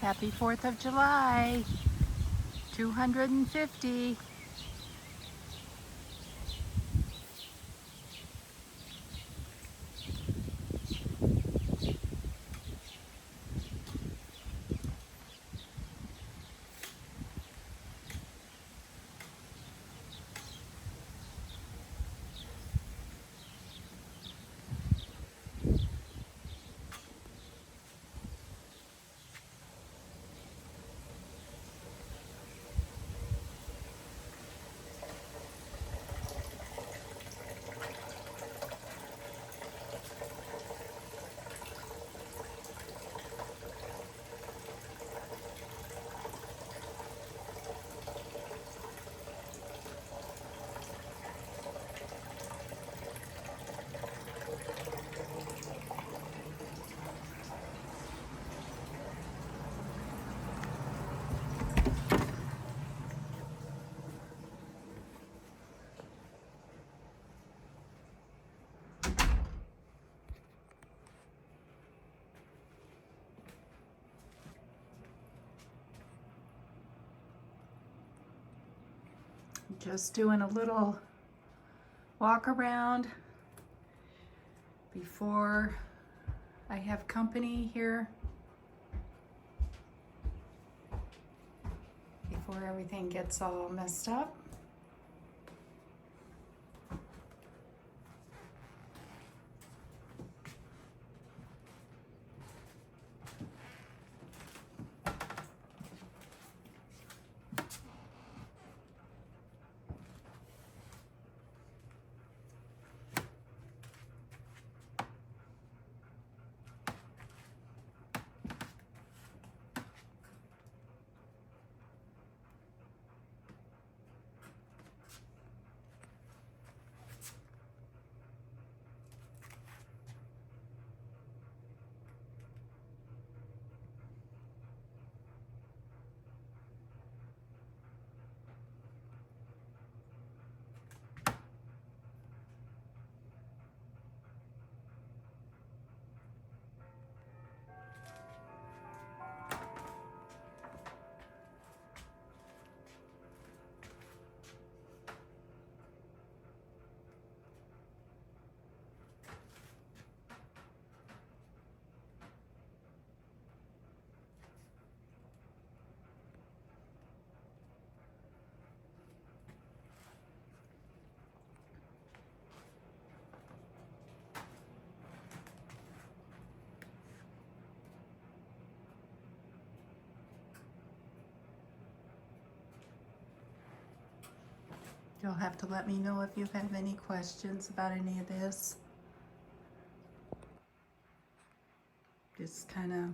Happy 4th of July. 250. Just doing a little walk around before I have company here, before everything gets all messed up. You'll have to let me know if you have any questions about any of this. Just kind of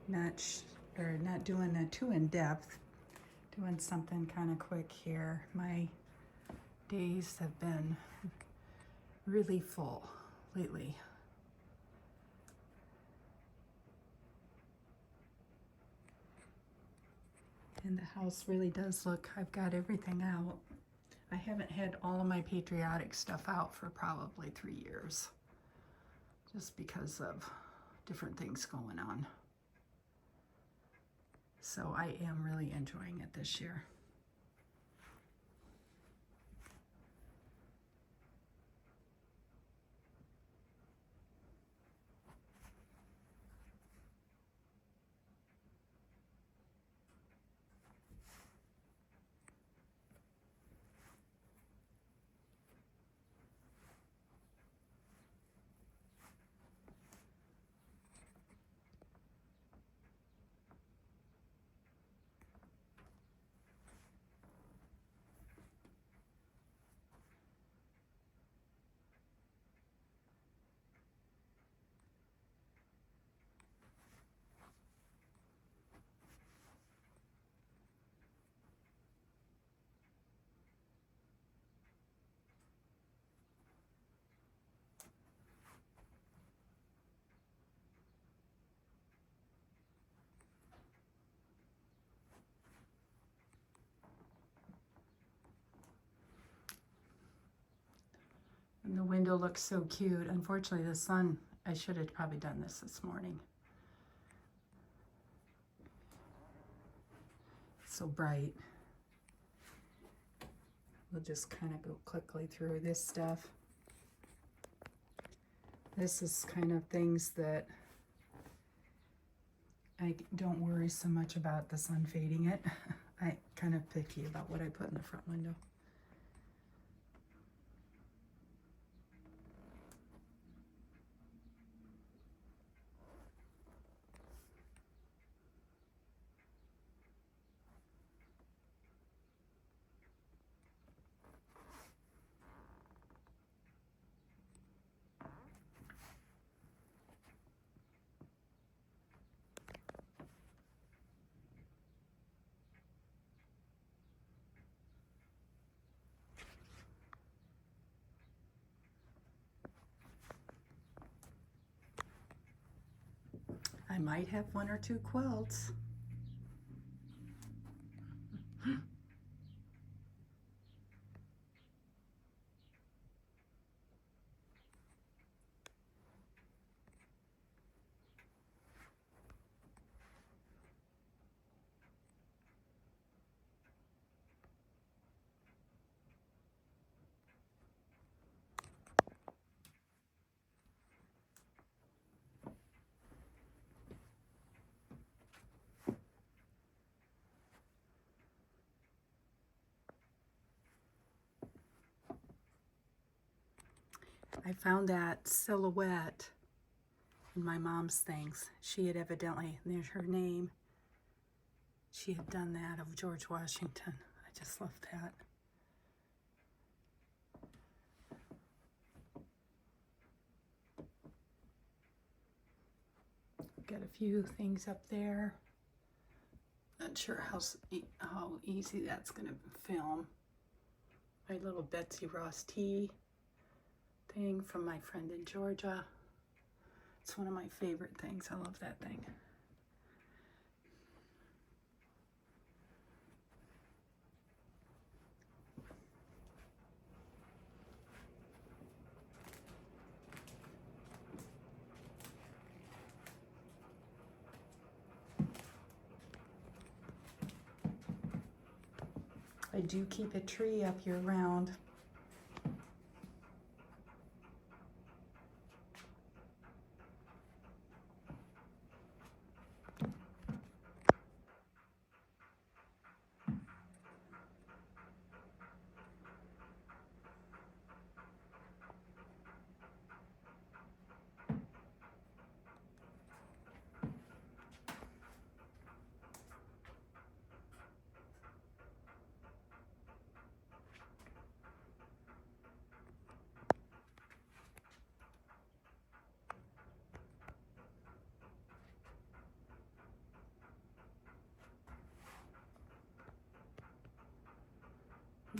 not doing it too in depth, doing something kind of quick here. My days have been really full lately. And the house really does look, I've got everything out. I haven't had all of my Patriotic stuff out for probably 3 years, just because of different things going on. So I am really enjoying it this year. And the window looks so cute. Unfortunately, the sun I should have probably done this morning. It's so bright. We'll just kind of go quickly through this stuff. This is kind of things that I don't worry so much about the sun fading it. I'm kind of picky about what I put in the front window. I might have 1 or 2 quilts. I found that silhouette in my mom's things. She had evidently, there's her name, she had done that of George Washington. I just love that. Got a few things up there. Not sure how easy that's going to film. My little Betsy Ross tea thing from my friend in Georgia. It's one of my favorite things. I love that thing. I do keep a tree up year round.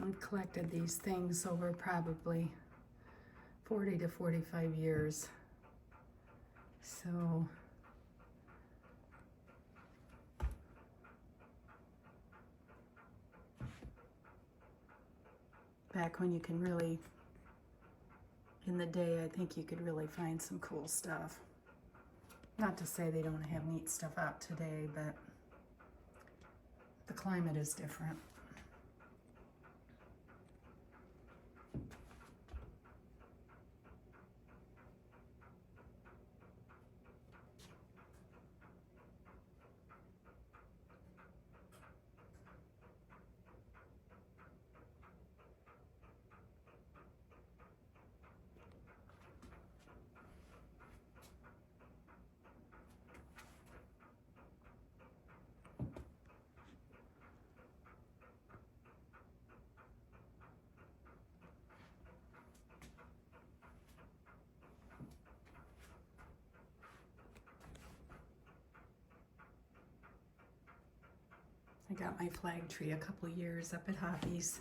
I've collected these things over probably 40 to 45 years. So back when you can really, in the day, I think you could really find some cool stuff. Not to say they don't have neat stuff out today, but the climate is different. I got my flag tree a couple years up at Hobby's,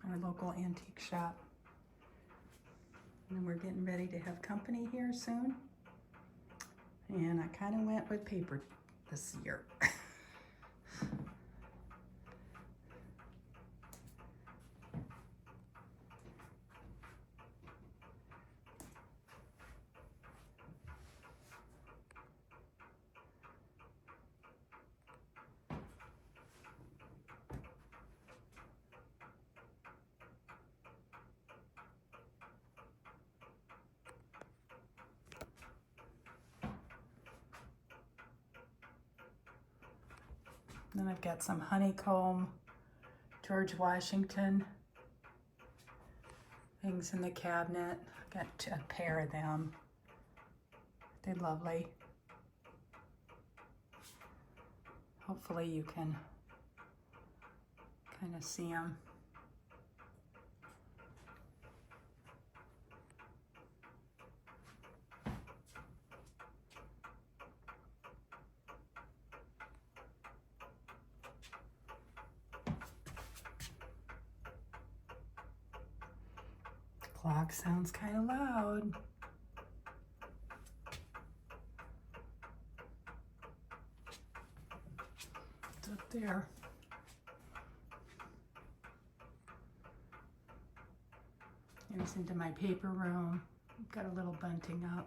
our local antique shop. And we're getting ready to have company here soon. And I kind of went with paper this year. Then I've got some honeycomb, George Washington things in the cabinet. I've got a pair of them. They're lovely. Hopefully you can kind of see them. Clock sounds kind of loud. It's up there. Here's into my paper room. Got a little bunting up.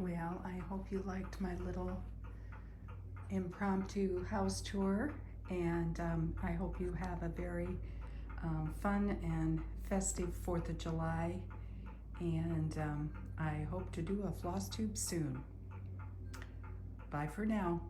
Well, I hope you liked my little impromptu house tour, and I hope you have a very fun and festive 4th of July, and I hope to do a floss tube soon. Bye for now.